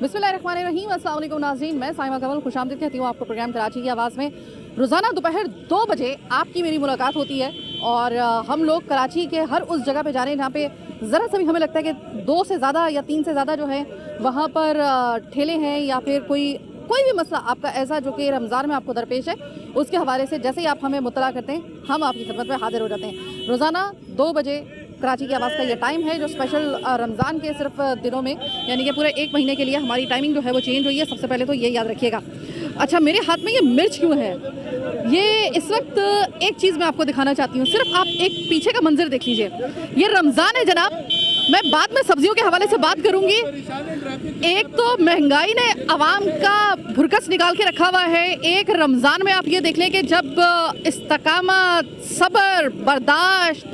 बिस्मिल्लाहिर्रहमानिर्रहीम, अस्सलाम वालेकुम नाज़रीन। मैं साइमा कमल खुशामदीद कहती हूँ आपको प्रोग्राम कराची की आवाज़ में। रोज़ाना दोपहर 2 बजे आपकी मेरी मुलाकात होती है और हम लोग कराची के हर उस जगह पे जा रहे हैं जहाँ पे ज़रा सा भी हमें लगता है कि 2 से ज़्यादा या 3 से ज़्यादा जो है वहाँ पर ठेले हैं या फिर कोई भी मसला आपका ऐसा जो कि रमज़ान में आपको दरपेश है, उसके हवाले से जैसे ही आप हमें मुतला करते हैं हम आपकी खिदमत में हाजिर हो जाते हैं। रोज़ाना 2 बजे कराची की आवाज़ का ये टाइम है जो स्पेशल रमज़ान के सिर्फ दिनों में यानी कि पूरे 1 महीने के लिए हमारी टाइमिंग जो है वो चेंज हुई है। सबसे पहले तो ये याद रखिएगा। अच्छा, मेरे हाथ में ये मिर्च क्यों है? ये इस वक्त एक चीज़ मैं आपको दिखाना चाहती हूँ, सिर्फ आप एक पीछे का मंजर देख लीजिए। ये रमज़ान है जनाब। मैं बाद में सब्जियों के हवाले से बात करूंगी। एक तो महंगाई ने आवाम का भुरकस निकाल के रखा हुआ है। एक रमज़ान में आप ये देख लें कि जब इस्तकामत, सब्र, बर्दाश्त,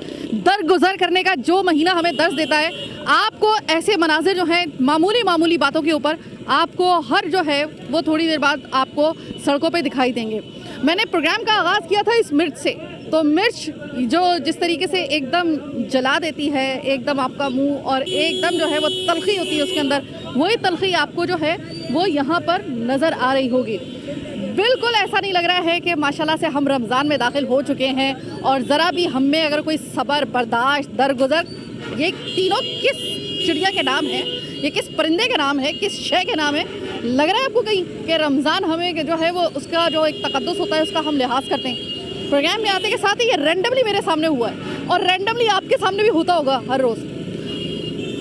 दरगुजर करने का जो महीना हमें दर्ज देता है, आपको ऐसे मनाजिर जो हैं मामूली बातों के ऊपर आपको हर जो है वो थोड़ी देर बाद आपको सड़कों पे दिखाई देंगे। मैंने प्रोग्राम का आगाज़ किया था इस मिर्च से, तो मिर्च जो जिस तरीके से एकदम जला देती है एकदम आपका मुंह और एकदम जो है वो तलखी होती है उसके अंदर, वही तलखी आपको जो है वो यहाँ पर नज़र आ रही होगी। बिल्कुल ऐसा नहीं लग रहा है कि माशाल्लाह से हम रमज़ान में दाखिल हो चुके हैं और ज़रा भी हम में अगर कोई सब्र, बर्दाश्त, दरगुजर, ये तीनों किस चिड़िया के नाम है, ये किस परिंदे के नाम है, किस शय के नाम है? लग रहा है आपको कहीं कि रमज़ान हमें जो है वो उसका जो एक तकद्दुस होता है उसका हम लिहाज करते हैं। प्रोग्राम में आते के साथ ही ये रैंडमली मेरे सामने हुआ है और रैंडमली आपके सामने भी होता होगा हर रोज़।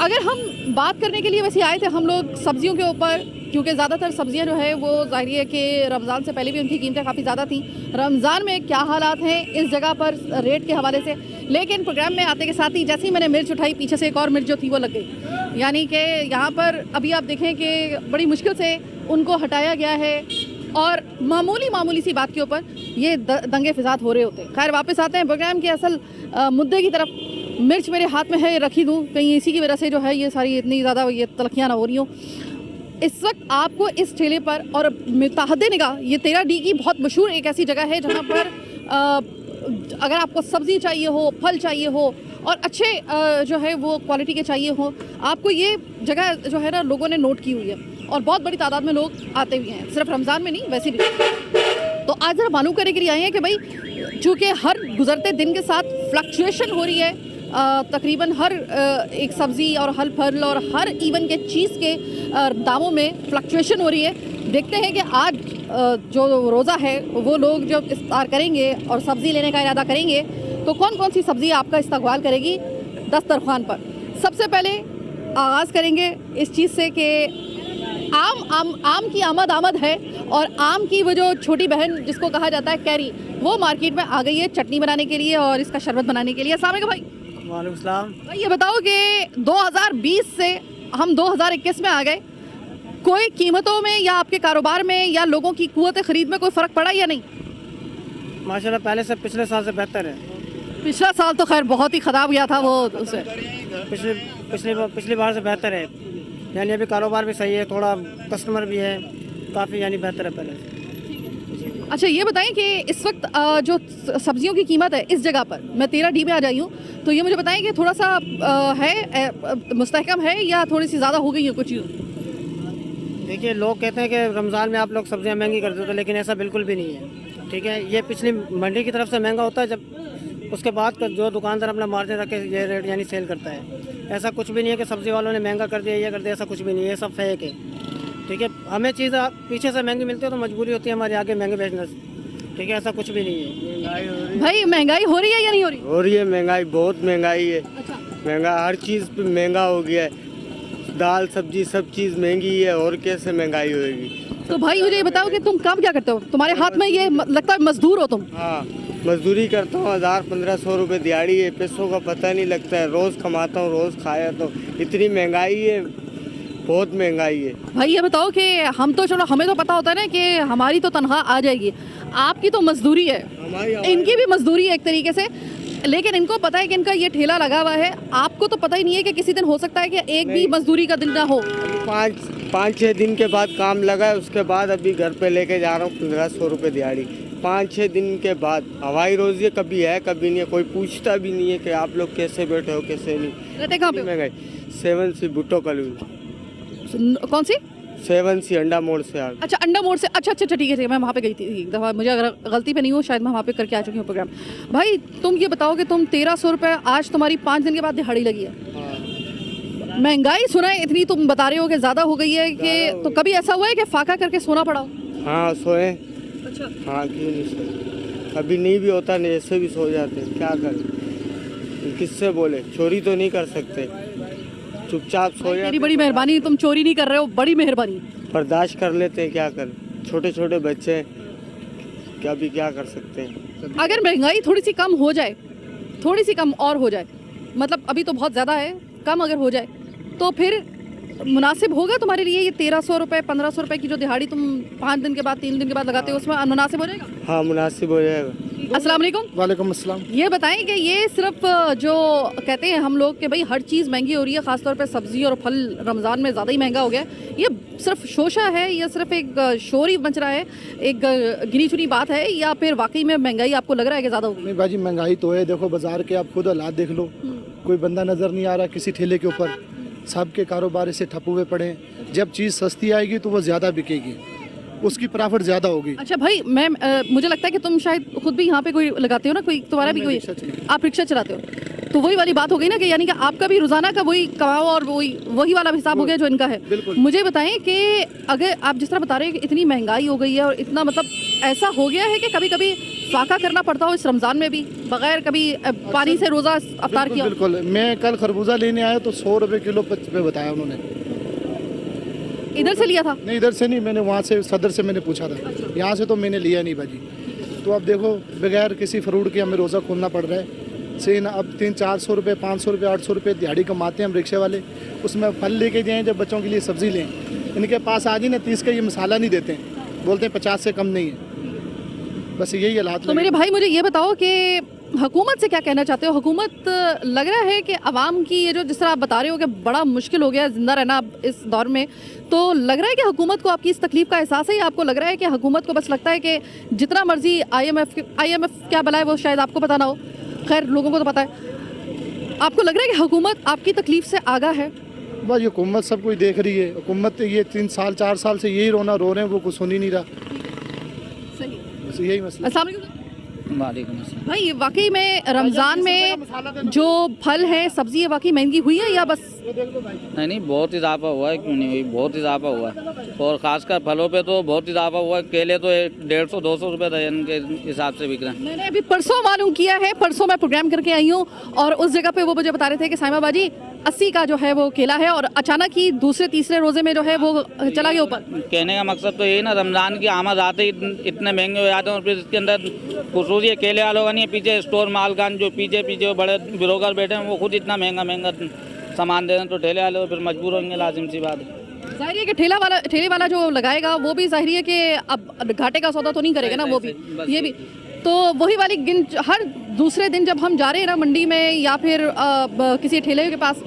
अगर हम बात करने के लिए वैसे आए थे हम लोग सब्जियों के ऊपर, क्योंकि ज़्यादातर सब्जियां जो है वो ज़ाहिर है कि रमज़ान से पहले भी उनकी कीमतें काफ़ी ज़्यादा थी। रमज़ान में क्या हालात हैं इस जगह पर रेट के हवाले से, लेकिन प्रोग्राम में आते के साथ ही जैसे ही मैंने मिर्च उठाई, पीछे से एक और मिर्च जो थी वो लग गई। यानी कि यहाँ पर अभी आप देखें कि बड़ी मुश्किल से उनको हटाया गया है और मामूली सी बात के ऊपर ये दंगे फिसाद हो रहे होते हैं। खैर, वापस आते हैं प्रोग्राम के असल मुद्दे की तरफ। मिर्च मेरे हाथ में है, रखी दूँ कहीं इसी की वजह से जो है ये सारी इतनी ज़्यादा ये तलखियाँ ना हो रही हों। इस वक्त आपको इस ठेले पर और मुताहदे निगाह, ये 13D की बहुत मशहूर एक ऐसी जगह है जहाँ पर अगर आपको सब्ज़ी चाहिए हो, फल चाहिए हो और अच्छे जो है वो क्वालिटी के चाहिए हो, आपको ये जगह जो है ना लोगों ने नोट की हुई है और बहुत बड़ी तादाद में लोग आते हुए हैं, सिर्फ रमज़ान में नहीं वैसे भी। तो आज ज़रा मालूम करने के लिए आए हैं कि भाई चूँकि हर गुजरते दिन के साथ फ्लक्चुएशन हो रही है, तकरीबन हर एक सब्ज़ी और हर फल और हर इवन के चीज़ के दामों में फ्लक्चुएशन हो रही है। देखते हैं कि आज जो रोज़ा है वो लोग जब इफ्तार करेंगे और सब्ज़ी लेने का इरादा करेंगे तो कौन कौन सी सब्ज़ी आपका इस्तकबाल करेगी दस्तरखान पर। सबसे पहले आगाज़ करेंगे इस चीज़ से कि आम की आमद है और आम की वो जो छोटी बहन जिसको कहा जाता है कैरी, वो मार्केट में आ गई है चटनी बनाने के लिए और इसका शरबत बनाने के लिए। अस्सलाम वालेकुम भाई। वालेकुम सलाम। भाई ये बताओ कि 2020 से हम 2021 में आ गए, कोई कीमतों में या आपके कारोबार में या लोगों की कुव्वत खरीद में कोई फ़र्क पड़ा या नहीं? माशाल्लाह पहले से पिछले साल से बेहतर है। पिछला साल तो खैर बहुत ही ख़राब गया था वो उसे। पिछली बार से बेहतर है, यानी अभी कारोबार भी सही है, थोड़ा कस्टमर भी है, काफ़ी यानी बेहतर है पहले से। अच्छा, ये बताएं कि इस वक्त जो सब्जियों की कीमत है इस जगह पर, मैं 13D में आ जाई हूँ, तो ये मुझे बताएं कि थोड़ा सा है मुस्तहकम है या थोड़ी सी ज़्यादा हो गई है कुछ? देखिए, लोग कहते हैं कि रमज़ान में आप लोग सब्जियां महंगी कर देते हो, लेकिन ऐसा बिल्कुल भी नहीं है। ठीक है, ये पिछली मंडी की तरफ से महंगा होता है, जब उसके बाद जो दुकानदार अपना मार्जिन रख के ये रेट यानी सेल करता है। ऐसा कुछ भी नहीं है कि सब्ज़ी वालों ने महंगा कर दिया, ये कर दिया, ऐसा कुछ भी नहीं है, ये सब फेक है। ठीक है, हमें चीज़ पीछे से महंगी मिलती है तो मजबूरी होती है हमारी आगे महंगे बेचने से। ठीक है, ऐसा कुछ भी नहीं है। भाई महंगाई हो रही है या नहीं हो रही? हो रही है महंगाई, बहुत महंगाई है। अच्छा, महंगा हर चीज़ पे महंगा हो गया है, दाल सब्जी सब चीज़ महंगी है और कैसे महंगाई होएगी। तो भाई मुझे ये बताओ कि तुम काम क्या करते हो? तुम्हारे हाथ में ये लगता है मजदूर हो तुम? हाँ, मजदूरी करता हूँ, 1000-1500 रुपये दिहाड़ी है, पैसों का पता नहीं लगता है, रोज़ कमाता हूँ रोज़ खाया, तो इतनी महंगाई है, बहुत महंगाई है। भाई ये बताओ कि हम तो चलो हमें तो पता होता है ना कि हमारी तो तनख्वाह आ जाएगी, आपकी तो मजदूरी है, इनकी भी मजदूरी है एक तरीके से, लेकिन इनको पता है कि इनका ये ठेला लगा हुआ है, आपको तो पता ही नहीं है कि किसी दिन हो सकता है कि एक भी मजदूरी का दिन ना हो। 5-6 दिन के बाद काम लगा है, उसके बाद अभी घर पे लेके जा रहा हूँ 1500 रुपये दिहाड़ी। 5-6 दिन के बाद हवाई रोज़ी कभी है कभी नहीं है, कोई पूछता भी नहीं है कि आप लोग कैसे बैठे हो कैसे नहीं। रहते कहाँ पे? महंगाई 7C भुट्टो कॉलोनी। कौन सी? 7 सी अंडा मोड़ से आ गए। अच्छा, अंडा मोड़ से। अच्छा अच्छा अच्छा, ठीक है, मैं वहाँ पे गई थी एक दफ़ा, मुझे अगर गलती पे नहीं हो शायद मैं वहाँ पे करके आ चुकी हूँ प्रोग्राम। भाई तुम ये बताओ कि तुम 1300 रुपये आज तुम्हारी 5 दिन के बाद दिहाड़ी लगी है। महंगाई सुना है इतनी तुम बता रहे हो कि ज़्यादा हो गई है कि, तो कभी ऐसा हुआ है कि फाका करके सोना पड़ा हो? हाँ सोए। अच्छा, हाँ क्यों नहीं सोए, कभी नहीं भी होता, नहीं ऐसे भी सो जाते हैं, क्या करें, किससे बोले, चोरी तो नहीं कर सकते, चुपचाप सो तेरी जाते, बड़ी मेहरबानी, तुम चोरी नहीं कर रहे हो, बड़ी मेहरबानी। बर्दाश्त कर लेते हैं, क्या करें, छोटे छोटे बच्चे हैं, क्या भी क्या कर सकते हैं। अगर महंगाई थोड़ी सी कम हो जाए, थोड़ी सी कम और हो जाए, मतलब अभी तो बहुत ज़्यादा है, कम अगर हो जाए तो फिर मुनासिब होगा तुम्हारे लिए ये 1300 रुपये 1500 रुपये की जो दिहाड़ी तुम 5 दिन के बाद 3 दिन के बाद लगाते हो, उसमें मुनासिब हो जाएगा? हाँ मुनासिब हो जाएगा। अस्सलाम वालेकुम। वालेकुम अस्सलाम। ये बताएं कि ये सिर्फ जो कहते हैं हम लोग कि भाई हर चीज़ महंगी हो रही है, ख़ासतौर पे सब्ज़ी और फल रमज़ान में ज़्यादा ही महंगा हो गया है, ये सिर्फ शोशा है या सिर्फ एक शोर ही मच रहा है, एक गिनी चुनी बात है, या फिर वाकई में महंगाई आपको लग रहा है कि ज़्यादा हो गई? नहीं बाजी, महंगाई तो है, देखो बाजार के आप खुद हालात देख लो, कोई बंदा नज़र नहीं आ रहा किसी ठेले के ऊपर, सबके कारोबार से ठप हुए पड़े हैं। जब चीज़ सस्ती आएगी तो वो ज़्यादा बिकेगी, उसकी प्रॉफिट ज़्यादा होगी। अच्छा भाई, मैं मुझे लगता है कि तुम शायद खुद भी यहाँ पे कोई लगाते हो ना, कोई तुम्हारा भी कोई, आप रिक्शा चलाते हो, तो वही वाली बात हो गई ना कि यानी कि आपका भी रोजाना का वही कमाओ और वही वाला हिसाब हो गया जो इनका है। मुझे बताएं कि अगर आप जिस तरह बता रहे हैं कि इतनी महंगाई हो गई है और इतना, मतलब ऐसा हो गया है कि कभी कभी फाका करना पड़ता हो इस रमज़ान में भी, बगैर कभी पानी से रोज़ा अफ्तार किया? बिल्कुल, मैं कल खरबूजा लेने आया तो 100 रुपये किलो पे बताया उन्होंने। इधर से लिया था? नहीं इधर से नहीं, मैंने वहाँ से सदर से मैंने पूछा था, यहाँ से तो मैंने लिया नहीं बाजी। तो अब देखो बगैर किसी फ्रूट के हमें रोज़ा खोलना पड़ रहा है। से ना अब 300-400 रुपये 500 रुपये 800 रुपये दिहाड़ी कमाते हैं हम रिक्शे वाले, उसमें फल लेके जाएँ, जब बच्चों के लिए सब्ज़ी लें, इनके पास आज ही ना 30 का ये मसाला नहीं देते हैं, बोलते हैं 50 से कम नहीं है, बस यही हालात। तो मेरे भाई मुझे ये बताओ कि हुकूमत से क्या कहना चाहते हो? हुकूमत, लग रहा है कि आवाम की ये जो जिस तरह आप बता रहे हो कि बड़ा मुश्किल हो गया ज़िंदा रहना इस दौर में, तो लग रहा है कि हुकूमत को आपकी इस तकलीफ़ का एहसास है, या आपको लग रहा है कि हुकूमत को बस लगता है कि जितना मर्जी IMF क्या बुलाए, वो शायद आपको पता ना हो, खैर लोगों को तो पता है, आपको लग रहा है कि हुकूमत आपकी तकलीफ़ से आगाह है? बस ये हुकूमत सब कुछ देख रही है, हुकूमत ये 3-4 साल से यही रो रहे हैं, वो कुछ सुन ही नहीं रहा, सही। बस यही मसला। अस्सलाम वालेकुम। वालेकुम अस्सलाम। भाई वाकई में रमज़ान में जो फल है, सब्जी है, वाकई महंगी हुई है या बस? नहीं बहुत इजाफा हुआ है, क्यों नहीं हुई, बहुत इजाफा हुआ है, और ख़ासकर फलों पे तो बहुत इजाफा हुआ है। केले तो 150-200 रुपये दर्जन के हिसाब से बिक रहे हैं। मैंने अभी परसों मालूम किया है, परसों मैं प्रोग्राम करके आई हूँ और उस जगह पे वो मुझे बता रहे थे कि साइमा बाजी 80 का जो है वो केला है, और अचानक ही दूसरे तीसरे रोजे में जो है वो चला गया ऊपर। कहने का मकसद तो यही ना, रमज़ान की आमद आते ही इतने महंगे हो जाते हैं, और फिर इसके अंदर खसूसी है केले वालों का नहीं है, पीछे स्टोर मालकान जो पीछे बड़े ब्रोकर बैठे हैं, वो खुद इतना महंगा सामान दे रहे हैं, तो ठेले वाले फिर मजबूर होंगे, लाजिम सी बात है। जाहिर है कि ठेले वाला जो लगाएगा वो भी जाहिर है कि अब घाटे का सौदा तो नहीं करेगा ना, वो भी ये भी तो वही वाली हर दूसरे दिन जब हम जा रहे हैं ना मंडी में या फिर किसी ठेले के पास,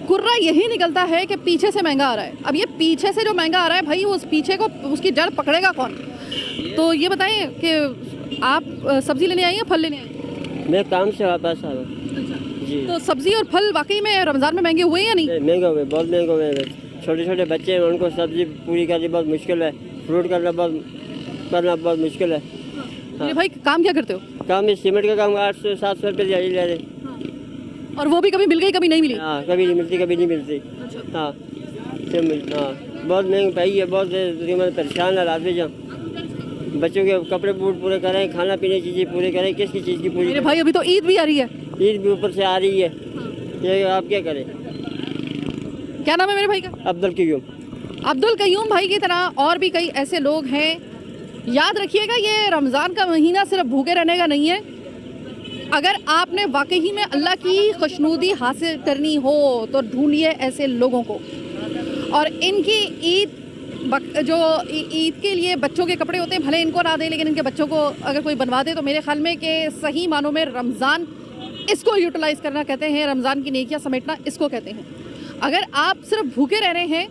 कुर्रा यही निकलता है कि पीछे से महंगा आ रहा है। अब ये पीछे से जो महंगा आ रहा है भाई, उस पीछे को उसकी जड़ पकड़ेगा कौन? तो ये बताएं कि आप सब्जी लेने आई हैं, फल लेने आई हैं? मैं काम से वापस आ रहा हूँ जी। तो सब्जी और फल वाकई में रमज़ान में महंगे हुए या नहीं? महंगे हुए, बहुत महंगे हुए। छोटे छोटे बच्चे हैं, उनको सब्जी पूरी करनी बहुत मुश्किल है, फ्रूट करना बहुत मुश्किल है। हाँ। भाई काम क्या करते हो? काम में सीमेंट का काम 800-700 रुपये दिहाड़ी ले रहे। और वो भी कभी मिल गई कभी नहीं मिली? हाँ, कभी नहीं मिलती कभी नहीं मिलती। हाँ हाँ, बहुत महंगाई है, बहुत परेशान है रात में। जब बच्चों के कपड़े पूरे करें, खाना पीने की चीज़ें पूरी करें, किसकी चीज़ की पूरी? मेरे भाई अभी तो ईद भी आ रही है। ईद भी ऊपर से आ रही है, ये आप क्या करें? क्या नाम है मेरे भाई का? अब्दुल कयूम। अब्दुल कयूम भाई की तरह और भी कई ऐसे लोग हैं। याद रखिएगा, ये रमज़ान का महीना सिर्फ भूखे रहने का नहीं है। अगर आपने वाकई में अल्लाह की खुशनुदी हासिल करनी हो तो ढूंढिए ऐसे लोगों को, और इनकी ईद ईद के लिए बच्चों के कपड़े होते हैं, भले इनको ना दे, लेकिन इनके बच्चों को अगर कोई बनवा दे तो मेरे ख्याल में कि सही मानों में रमज़ान इसको यूटिलाइज़ करना कहते हैं, रमज़ान की नेकियां समेटना इसको कहते हैं। अगर आप सिर्फ भूखे रह रहे हैं,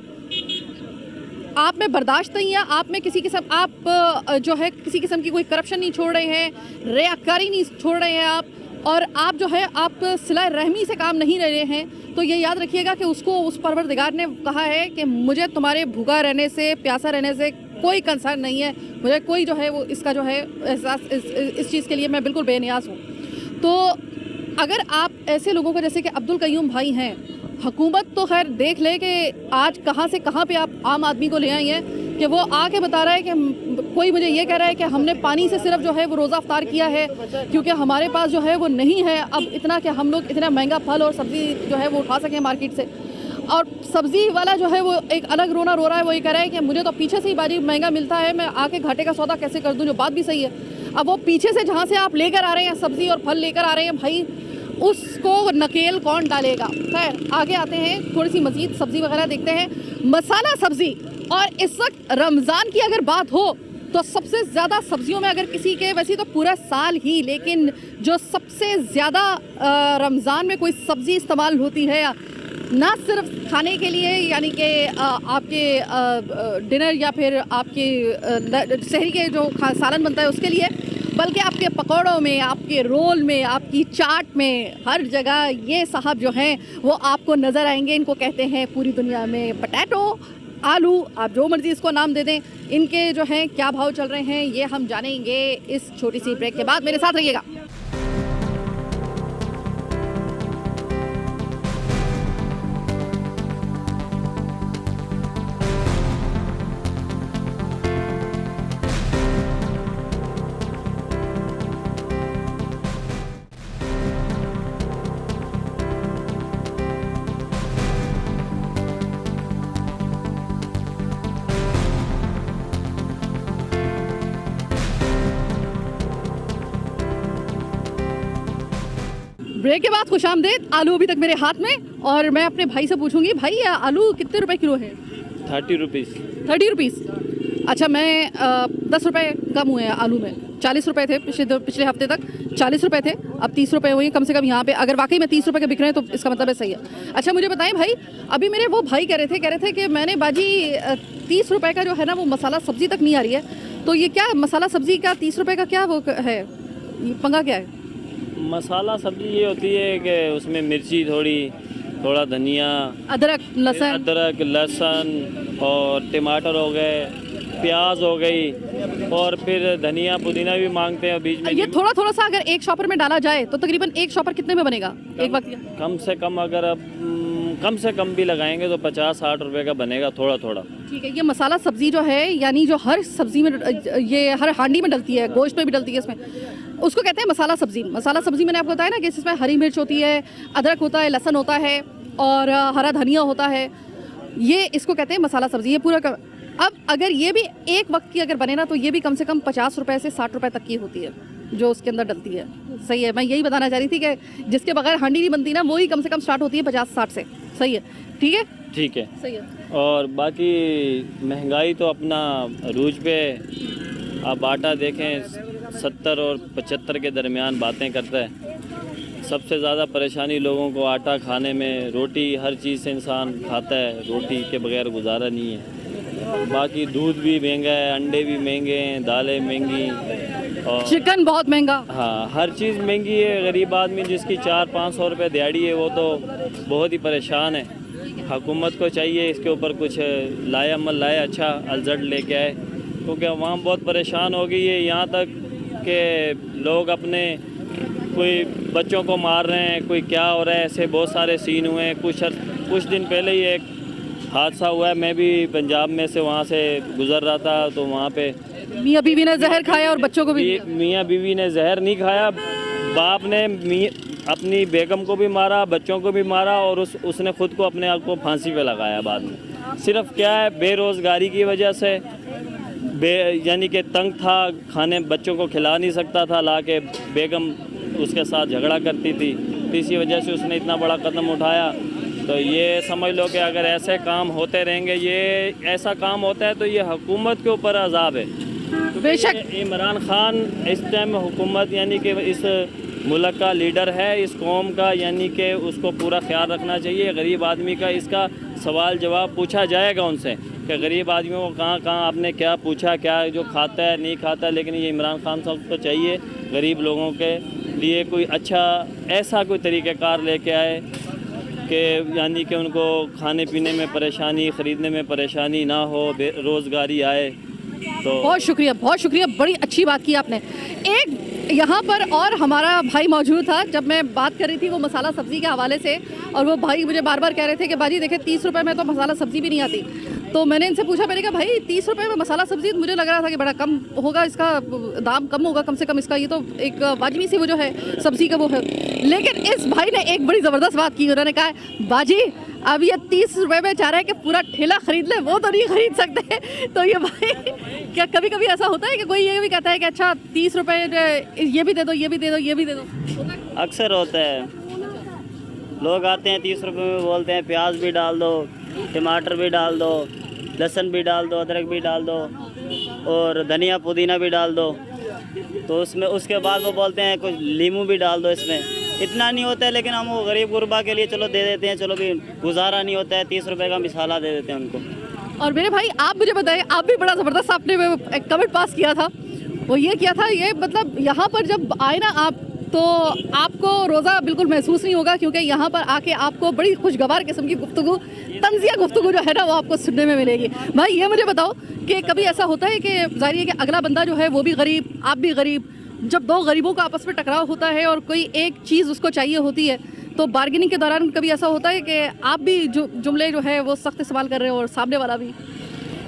आप में बर्दाश्त नहीं है, आप में किसी किस्म आप जो है किसी किस्म की कोई करप्शन नहीं छोड़ रहे हैं, रियाकारी नहीं छोड़ रहे हैं आप, और आप जो है आप सिला रहमी से काम नहीं ले रहे हैं, तो ये याद रखिएगा कि उसको उस परवरदिगार ने कहा है कि मुझे तुम्हारे भूखा रहने से, प्यासा रहने से कोई कंसर्न नहीं है, मुझे कोई जो है वो इसका जो है एहसास इस चीज़ के लिए मैं बिल्कुल बेनियाज हूँ। तो अगर आप ऐसे लोगों को, जैसे कि अब्दुल कयूम भाई हैं, हुकूमत तो खैर देख ले कि आज कहाँ से कहाँ पे आप आम आदमी को ले आई हैं कि वो आके बता रहा है कि कोई मुझे ये कह रहा है कि हमने पानी से सिर्फ जो है वो रोज़ा अफ्तार किया है क्योंकि हमारे पास जो है वो नहीं है अब इतना कि हम लोग इतना महंगा फल और सब्ज़ी जो है वो उठा सकें मार्केट से। और सब्ज़ी वाला जो है वो एक अलग रोना रो रहा है, वो ये कह रहा है कि मुझे तो पीछे से ही बाजी महंगा मिलता है, मैं आके घाटे का सौदा कैसे कर दूँ, जो बात भी सही है। अब वो पीछे से जहाँ से आप लेकर आ रहे हैं सब्ज़ी और फल लेकर आ रहे हैं भाई, उसको नकेल कौन डालेगा। खैर आगे आते हैं, थोड़ी सी मज़ीद सब्ज़ी वगैरह देखते हैं। मसाला सब्ज़ी, और इस वक्त रमज़ान की अगर बात हो तो सबसे ज़्यादा सब्जियों में अगर किसी के, वैसे तो पूरा साल ही, लेकिन जो सबसे ज़्यादा रमज़ान में कोई सब्ज़ी इस्तेमाल होती है ना सिर्फ खाने के लिए, यानी कि आपके डिनर या फिर आपके शहरी के जो सालन बनता है उसके लिए, बल्कि आपके पकौड़ों में, आपके रोल में, आपकी चाट में, हर जगह ये साहब जो हैं वो आपको नज़र आएंगे। इनको कहते हैं पूरी दुनिया में पटैटो, आलू, आप जो मर्जी इसको नाम दे दें। इनके जो हैं क्या भाव चल रहे हैं ये हम जानेंगे इस छोटी सी ब्रेक के बाद। मेरे साथ रहिएगा। ब्रेक के बाद खुशामदीद। आलू अभी तक मेरे हाथ में, और मैं अपने भाई से पूछूंगी, भाई आलू कितने रुपए किलो है? 30 रुपीज़। 30 रुपीज़। अच्छा, मैं 10 रुपये कम हुए हैं आलू में। 40 रुपये थे पिछले हफ्ते तक, 40 रुपये थे, अब 30 रुपये हुए कम से कम यहाँ पे। अगर वाकई में 30 रुपये के बिक रहे हैं तो इसका मतलब है सही है। अच्छा मुझे बताएं भाई, अभी मेरे वो भाई कह रहे थे कि मैंने बाजी 30 रुपये का जो है ना वो मसाला सब्ज़ी तक नहीं आ रही है, तो ये क्या मसाला सब्ज़ी का 30 रुपये का क्या वो है, पंगा क्या है? मसाला सब्ज़ी ये होती है कि उसमें मिर्ची थोड़ा धनिया, अदरक लहसुन और टमाटर हो गए, प्याज हो गई, और फिर धनिया पुदीना भी मांगते हैं बीच में। ये थोड़ा सा अगर एक शॉपर में डाला जाए तो तकरीबन एक शॉपर कितने में बनेगा एक वक्त? कम से कम अगर अब कम से कम भी लगाएंगे तो 50-60 रुपए का बनेगा, थोड़ा। ठीक है। ये मसाला सब्ज़ी जो है, यानी जो हर सब्ज़ी में, ये हर हांडी में डलती है, गोश्त में भी डलती है, इसमें उसको कहते हैं मसाला सब्ज़ी। मसाला सब्ज़ी मैंने आपको बताया ना कि इसमें हरी मिर्च होती है, अदरक होता है, लहसुन होता है और हरा धनिया होता है, ये इसको कहते हैं मसाला सब्ज़ी। ये पूरा अब अगर ये भी एक वक्त की अगर बने ना तो ये भी कम से कम 50 रुपये से 60 रुपये तक की होती है जो उसके अंदर डलती है। सही है, मैं यही बताना चाह रही थी कि जिसके बगैर हांडी नहीं बनती ना, वो ही कम से कम स्टार्ट होती है 50-60 से। सही है, ठीक है, ठीक है, सही है। और बाकी महंगाई तो अपना रूज पे, आप आटा देखें 70 और 75 के दरमियान बातें करता है। सबसे ज़्यादा परेशानी लोगों को आटा खाने में, रोटी हर चीज़ से इंसान खाता है, रोटी के बगैर गुजारा नहीं है। बाकी दूध भी महंगा है, अंडे भी महंगे हैं, दालें महंगी, और चिकन बहुत महंगा। हाँ, हर चीज़ महंगी है। गरीब आदमी जिसकी 400-500 रुपये दिहाड़ी है वो तो बहुत ही परेशान है। हुकूमत को चाहिए इसके ऊपर कुछ लाए, अमल लाए, अच्छा अलजट लेके आए, क्योंकि वहाँ बहुत परेशान हो गई है। यहाँ तक कि लोग अपने कोई बच्चों को मार रहे हैं, कोई क्या हो रहा है, ऐसे बहुत सारे सीन हुए हैं। कुछ दिन पहले ही एक हादसा हुआ है, मैं भी पंजाब में से वहाँ से गुज़र रहा था, तो वहाँ पे मियाँ बीवी ने जहर खाया और बच्चों को भी। मियाँ बीवी ने जहर नहीं खाया, बाप ने अपनी बेगम को भी मारा, बच्चों को भी मारा, और उसने ख़ुद को अपने आप को फांसी पे लगाया बाद में। सिर्फ क्या है, बेरोज़गारी की वजह से, यानी कि तंग था, खाने बच्चों को खिला नहीं सकता था, ला के बेगम उसके साथ झगड़ा करती थी, तो इसी वजह से उसने इतना बड़ा कदम उठाया। तो ये समझ लो कि अगर ऐसे काम होते रहेंगे, ये ऐसा काम होता है तो ये हुकूमत के ऊपर अजाब है। बेशक इमरान खान इस टाइम हुकूमत, यानी कि इस मुल्क का लीडर है, इस कौम का, यानी कि उसको पूरा ख्याल रखना चाहिए। गरीब आदमी का इसका सवाल जवाब पूछा जाएगा उनसे कि गरीब आदमियों को कहाँ आपने क्या पूछा, क्या जो खाता है नहीं खाता। लेकिन ये इमरान खान साहब को चाहिए गरीब लोगों के लिए कोई अच्छा ऐसा कोई तरीक़ाकार लेके आए कि यानी कि उनको खाने पीने में परेशानी, ख़रीदने में परेशानी ना हो, रोज़गारी आए। तो बहुत शुक्रिया, बड़ी अच्छी बात की आपने। एक यहाँ पर और हमारा भाई मौजूद था, जब मैं बात कर रही थी वो मसाला सब्ज़ी के हवाले से, और वो भाई मुझे बार बार कह रहे थे कि बाजी देखिए 30 रुपये में तो मसाला सब्ज़ी भी नहीं आती। तो मैंने इनसे पूछा, मैंने कहा भाई 30 रुपये में मसाला सब्ज़ी, मुझे लग रहा था कि बड़ा कम होगा, इसका दाम कम होगा कम से कम इसका, ये तो एक वाजबी सी वो जो है सब्ज़ी का वो है। लेकिन इस भाई ने एक बड़ी ज़बरदस्त बात की, उन्होंने कहा बाजी अब ये 30 रुपये में चाह रहे हैं कि पूरा ठेला खरीद ले, वो तो नहीं खरीद सकते। तो ये भाई क्या कभी कभी ऐसा होता है कि कोई ये भी कहता है कि अच्छा 30 रुपये ये भी दे दो, ये भी दे दो, ये भी दे दो? अक्सर होता है, लोग आते हैं 30 रुपये में, बोलते हैं प्याज भी डाल दो, टमाटर भी डाल दो, लहसुन भी डाल दो, अदरक भी डाल दो और धनिया पुदीना भी डाल दो। तो उसमें उसके बाद वो बोलते हैं कुछ नींबू भी डाल दो इसमें। इतना नहीं होता है, लेकिन हम वो गरीब गुरबा के लिए चलो दे देते हैं, चलो भी गुजारा नहीं होता है, 30 रुपये का मसाला दे देते हैं उनको। और मेरे भाई आप मुझे बताएं, आप भी बड़ा ज़बरदस्त आपने एक कमेंट पास किया था, वो ये किया था, ये मतलब यहाँ पर जब आए ना आप तो आपको रोज़ा बिल्कुल महसूस नहीं होगा, क्योंकि यहाँ पर आके आपको बड़ी खुशगवार किस्म की गुफ्तगू, तंज़िया गुफ्तगू जो है ना वो आपको सुनने में मिलेगी। भाई ये मुझे बताओ कि कभी ऐसा होता है कि ज़ाहिर है कि अगला बंदा जो है वो भी गरीब, आप भी गरीब, जब दो गरीबों का आपस में टकराव होता है और कोई एक चीज़ उसको चाहिए होती है, तो बार्गेनिंग के दौरान कभी ऐसा होता है कि आप भी जुमले जो है वो सख्त इस्तेमाल कर रहे हो और सामने वाला भी?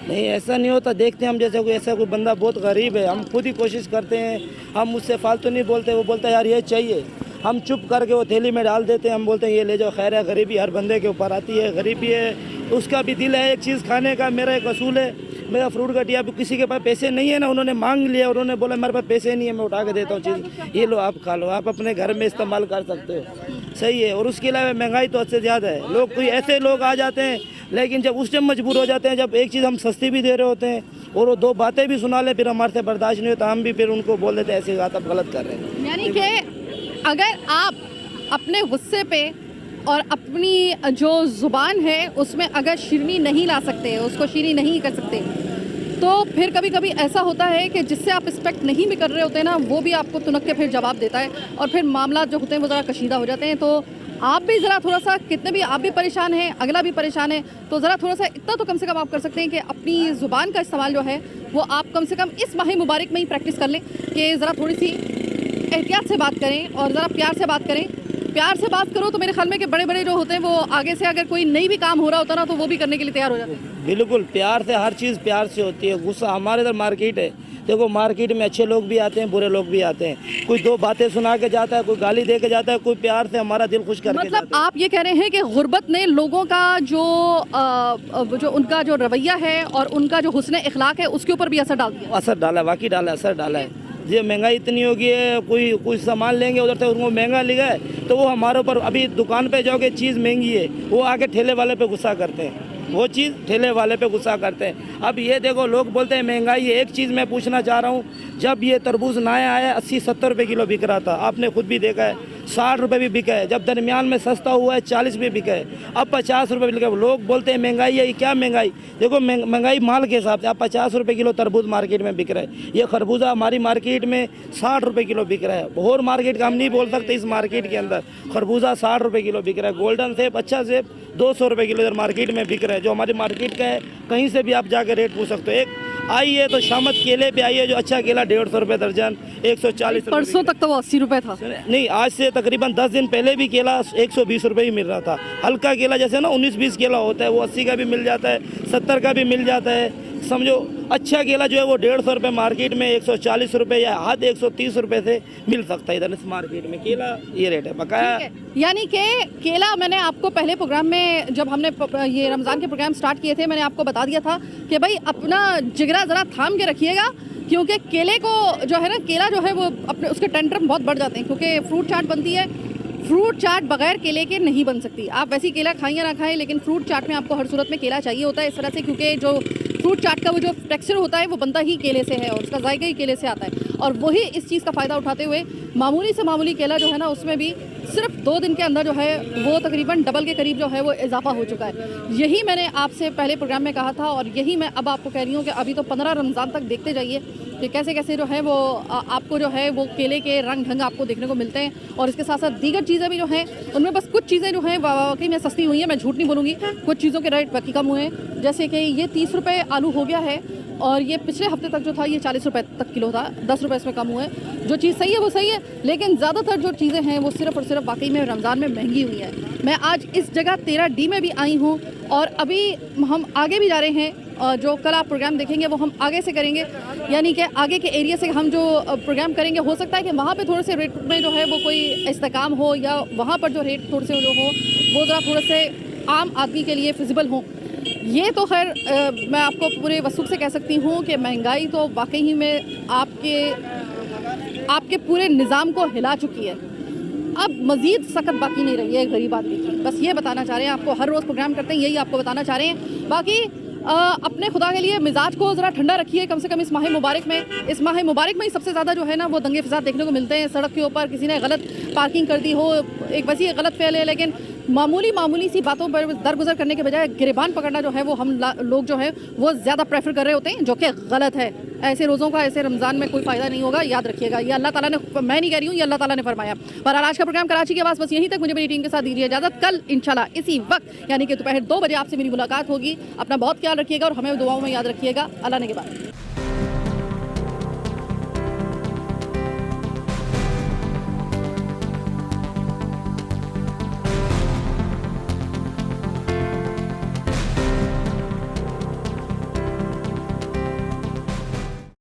नहीं, ऐसा नहीं होता। देखते हैं हम, जैसे कोई ऐसा कोई बंदा बहुत गरीब है, हम खुद ही कोशिश करते हैं, हम उससे फालतू नहीं बोलते, वो बोलता है यार ये चाहिए, हम चुप करके वो थैली में डाल देते हैं, हम बोलते हैं ये ले जाओ। खैर है, गरीबी हर बंदे के ऊपर आती है, गरीबी है, उसका भी दिल है एक चीज़ खाने का। मेरा एक असूल है, मेरा फ्रूट का टिया, किसी के पास पैसे नहीं है ना, उन्होंने मांग लिया, उन्होंने बोला मेरे पास पैसे नहीं है, मैं उठा के देता हूँ चीज़, ये लो आप खा लो, आप अपने घर में इस्तेमाल कर सकते हो, सही है। और उसके अलावा महंगाई तो हद से ज़्यादा है, लोग कोई ऐसे लोग आ जाते हैं, लेकिन जब उस टाइम मजबूर हो जाते हैं, जब एक चीज़ हम सस्ती भी दे रहे होते हैं और वो दो बातें भी सुना ले, फिर हमारे से बर्दाश्त नहीं होता, हम भी फिर उनको बोल देते हैं ऐसी बात आप गलत कर रहे हैं। यानी कि अगर आप अपने गुस्से पे और अपनी जो ज़ुबान है उसमें अगर शिरनी नहीं ला सकते, उसको शीरी नहीं कर सकते, तो फिर कभी कभी ऐसा होता है कि जिससे आप रिस्पेक्ट नहीं भी कर रहे होते ना, वो भी आपको तुनक के फिर जवाब देता है और फिर मामला जो होते हैं वो ज़रा कशीदा हो जाते हैं। तो आप भी ज़रा थोड़ा सा, कितने भी आप भी परेशान हैं, अगला भी परेशान है, तो ज़रा थोड़ा सा इतना तो कम से कम आप कर सकते हैं कि अपनी ज़ुबान का इस्तेमाल जो है वो आप कम से कम इस माह मुबारक में ही प्रैक्टिस कर लें कि ज़रा थोड़ी सी एहतियात से बात करें और ज़रा प्यार से बात करें। प्यार से बात करो तो मेरे ख्याल में कि बड़े बड़े जो होते हैं वो आगे से अगर कोई नहीं भी काम हो रहा होता ना तो वो भी करने के लिए तैयार हो जाते हैं। बिल्कुल, प्यार से, हर चीज़ प्यार से होती है। गुस्सा, हमारे इधर मार्केट है, देखो मार्केट में अच्छे लोग भी आते हैं, बुरे लोग भी आते हैं, कोई दो बातें सुना के जाता है, कोई गाली दे के जाता है, कोई प्यार से हमारा दिल खुश करके मतलब जाता है। आप ये कह रहे हैं कि गुर्बत ने लोगों का जो उनका जो रवैया है और उनका जो हुस्न इखलाक है उसके ऊपर भी असर डाल दिया? असर डाला, वाकई डाला, असर डाला है। ये महंगाई इतनी हो गई है, कोई सामान लेंगे उधर से उनको महंगा लिखा है तो वो हमारे ऊपर, अभी दुकान पे जाओगे चीज़ महंगी है, वो आके ठेले वाले पे गुस्सा करते हैं, वो चीज़ ठेले वाले पे गुस्सा करते हैं। अब ये देखो, लोग बोलते हैं महंगाई है। एक चीज़ मैं पूछना चाह रहा हूँ, जब ये तरबूज नया आया 80-70 रुपये किलो बिक रहा था, आपने खुद भी देखा है, 60 रुपये भी बिका है, जब दरमियान में सस्ता हुआ है 40 भी बिका है, अब 50 रुपये बिका है। लोग बोलते हैं महंगाई है, ये क्या महंगाई? देखो महंगाई माल के हिसाब से, अब 50 रुपये किलो तरबूज मार्केट में बिक रहा है, ये खरबूजा हमारी मार्केट में 60 रुपये किलो बिक रहा है। और मार्केट का हम नहीं बोल सकते, इस मार्केट के अंदर खरबूजा 60 रुपये किलो बिक रहा है। गोल्डन सेब, अच्छा सेब 200 रुपये किलो इधर मार्केट में बिक रहा है, जो हमारी मार्केट का है। कहीं से भी आप जाकर रेट पूछ सकते हो। एक आइए तो शामत केले पे आइए, जो अच्छा केला 150 रुपये दर्जन, 140 रुपये। परसों तक तो वो 80 रुपये था। नहीं, आज से तकरीबन 10 दिन पहले भी केला 120 रुपये ही मिल रहा था। हल्का केला जैसे ना 19-20 केला होता है, वो 80 का भी मिल जाता है, 70 का भी मिल जाता है। समझो अच्छा केला जो है वो 150 रुपये मार्केट में, 140 रुपये या हद 130 रुपये से मिल सकता है इधर इस मार्केट में। केला ये रेट है बकाया। यानी कि केला, मैंने आपको पहले प्रोग्राम में जब हमने ये रमज़ान के प्रोग्राम स्टार्ट किए थे, मैंने आपको बता दिया था कि भाई अपना जिगरा ज़रा थाम के रखिएगा, क्योंकि केले को जो है ना, केला जो है वो अपने उसके टेंट्रम बहुत बढ़ जाते हैं, क्योंकि फ्रूट चाट बनती है, फ्रूट चाट बगैर केले के नहीं बन सकती। आप वैसी केला खाएं या ना खाएं, लेकिन फ्रूट चाट में आपको हर सूरत में केला चाहिए होता है इस तरह से, क्योंकि जो फ्रूट चाट का वो जो टेक्सचर होता है वो बनता ही केले से है और उसका जायका ही केले से आता है। और वही इस चीज़ का फ़ायदा उठाते हुए मामूली से मामूली केला जो है ना उसमें भी सिर्फ 2 दिन के अंदर जो है वो तकरीबन डबल के करीब जो है वो इजाफा हो चुका है। यही मैंने आपसे पहले प्रोग्राम में कहा था और यही मैं अब आपको कह रही हूँ कि अभी तो 15 रमज़ान तक देखते जाइए कि कैसे कैसे जो है वो आपको जो है वो केले के रंग ढंग आपको देखने को मिलते हैं। और इसके साथ साथ दीगर चीज़ें भी जो हैं उनमें बस कुछ चीज़ें जो हैं वाकई में सस्ती हुई हैं, मैं झूठ नहीं बोलूँगी, कुछ चीज़ों के रेट बाकी कम हुए हैं। जैसे कि ये 30 रुपये आलू हो गया है और ये पिछले हफ्ते तक जो था ये 40 रुपये तक किलो था, 10 रुपये इसमें कम हुए। जो चीज़ सही है वो सही है, लेकिन ज़्यादातर जो चीज़ें हैं वो सिर्फ और सिर्फ वाकई में रमज़ान में महंगी हुई है। मैं आज इस जगह 13D में भी आई हूँ और अभी हम आगे भी जा रहे हैं। जो कल आप प्रोग्राम देखेंगे वो हम आगे से करेंगे, यानी कि आगे के एरिया से हम जो प्रोग्राम करेंगे हो सकता है कि वहाँ पे थोड़े से रेट में जो है वो कोई इस्तेकाम हो या वहाँ पर जो रेट थोड़े से जो हो वो ज़रा थोड़े से आम आदमी के लिए फिजिबल हो। ये तो खैर मैं आपको पूरे वसूख से कह सकती हूँ कि महंगाई तो वाकई ही में आपके पूरे निज़ाम को हिला चुकी है। अब मज़ीद सख्त बाकी नहीं रही है गरीब आदमी की, बस ये बताना चाह रहे हैं आपको। हर रोज़ प्रोग्राम करते हैं, यही आपको बताना चाह रहे हैं। बाकी अपने खुदा के लिए मिजाज को ज़रा ठंडा रखिए, कम से कम इस माह मुबारक में। इस माह मुबारक में ही सबसे ज़्यादा जो है ना वो दंगे फसाद देखने को मिलते हैं। सड़क के ऊपर किसी ने गलत पार्किंग कर दी हो, एक वैसी गलत फेल है, लेकिन मामूली सी बातों पर दरगुजर करने के बजाय गिरबान पकड़ना जो है वो हम लोग जो है वो ज़्यादा प्रेफर कर रहे होते हैं, जो कि गलत है। ऐसे रोज़ों का ऐसे रमज़ान में कोई फ़ायदा नहीं होगा, याद रखिएगा। ये अल्लाह ताला ने, मैं नहीं कह रही हूँ, ये अल्लाह ताला ने फरमाया। पर आज का प्रोग्राम कराची की आवाज़ बस यहीं तक। मुझे मेरी टीम के साथ दीजिए इजाज़त। कल इंशाल्लाह इसी वक्त यानी कि दोपहर 2 बजे आपसे मेरी मुलाकात होगी। अपना बहुत ख्याल रखिएगा और हमें दुआओं में याद रखिएगा। अल्लाह ने के बाद।